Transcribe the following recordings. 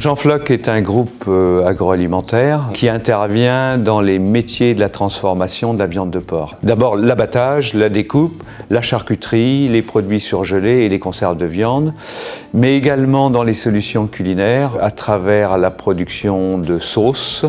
Jean Floc est un groupe agroalimentaire qui intervient dans les métiers de la transformation de la viande de porc. D'abord l'abattage, la découpe, la charcuterie, les produits surgelés et les conserves de viande, mais également dans les solutions culinaires à travers la production de sauces.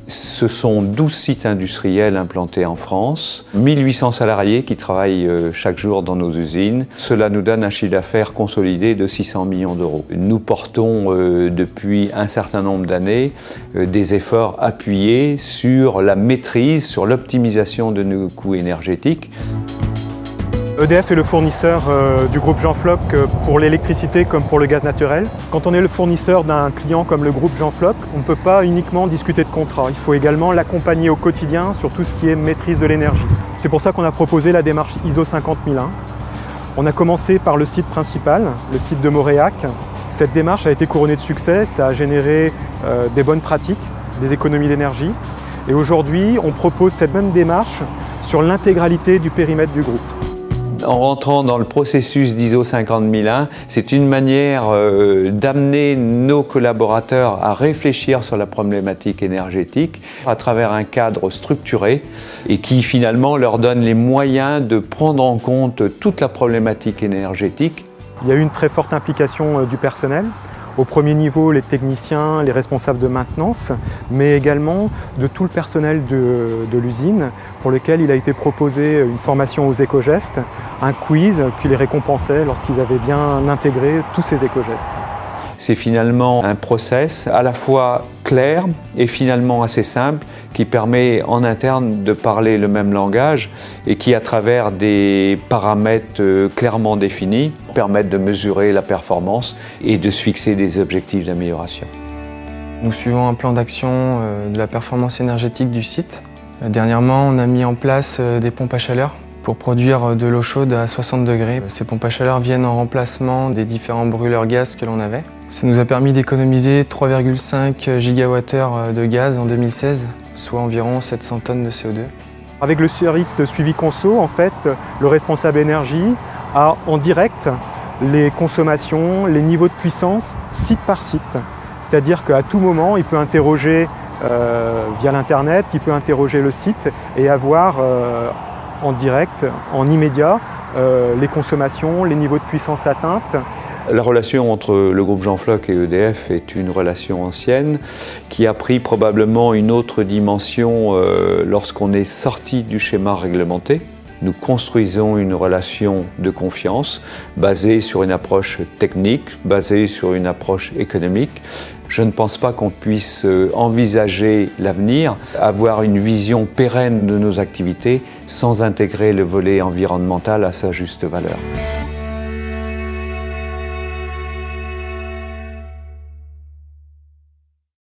Ce sont 12 sites industriels implantés en France, 1800 salariés qui travaillent chaque jour dans nos usines. Cela nous donne un chiffre d'affaires consolidé de 600 millions d'euros. Nous portons depuis un certain nombre d'années des efforts appuyés sur la maîtrise, sur l'optimisation de nos coûts énergétiques. EDF est le fournisseur du groupe Jean Floc pour l'électricité comme pour le gaz naturel. Quand on est le fournisseur d'un client comme le groupe Jean Floc, on ne peut pas uniquement discuter de contrat. Il faut également l'accompagner au quotidien sur tout ce qui est maîtrise de l'énergie. C'est pour ça qu'on a proposé la démarche ISO 50001. On a commencé par le site principal, le site de Moréac. Cette démarche a été couronnée de succès, ça a généré des bonnes pratiques, des économies d'énergie. Et aujourd'hui, on propose cette même démarche sur l'intégralité du périmètre du groupe. En rentrant dans le processus d'ISO 50001, c'est une manière d'amener nos collaborateurs à réfléchir sur la problématique énergétique à travers un cadre structuré et qui finalement leur donne les moyens de prendre en compte toute la problématique énergétique. Il y a eu une très forte implication du personnel. Au premier niveau, les techniciens, les responsables de maintenance, mais également de tout le personnel de l'usine pour lequel il a été proposé une formation aux éco-gestes, un quiz qui les récompensait lorsqu'ils avaient bien intégré tous ces éco-gestes. C'est finalement un process à la fois clair et finalement assez simple qui permet en interne de parler le même langage et qui, à travers des paramètres clairement définis, permettent de mesurer la performance et de se fixer des objectifs d'amélioration. Nous suivons un plan d'action de la performance énergétique du site. Dernièrement, on a mis en place des pompes à chaleur pour produire de l'eau chaude à 60 degrés. Ces pompes à chaleur viennent en remplacement des différents brûleurs gaz que l'on avait. Ça nous a permis d'économiser 3,5 gigawattheures de gaz en 2016, soit environ 700 tonnes de CO2. Avec le service suivi conso, en fait, le responsable énergie a en direct les consommations, les niveaux de puissance, site par site. C'est-à-dire qu'à tout moment, il peut interroger via l'internet, il peut interroger le site et avoir en direct, en immédiat, les consommations, les niveaux de puissance atteintes. La relation entre le groupe Jean Floc et EDF est une relation ancienne qui a pris probablement une autre dimension lorsqu'on est sorti du schéma réglementé. Nous construisons une relation de confiance basée sur une approche technique, basée sur une approche économique. Je ne pense pas qu'on puisse envisager l'avenir, avoir une vision pérenne de nos activités sans intégrer le volet environnemental à sa juste valeur.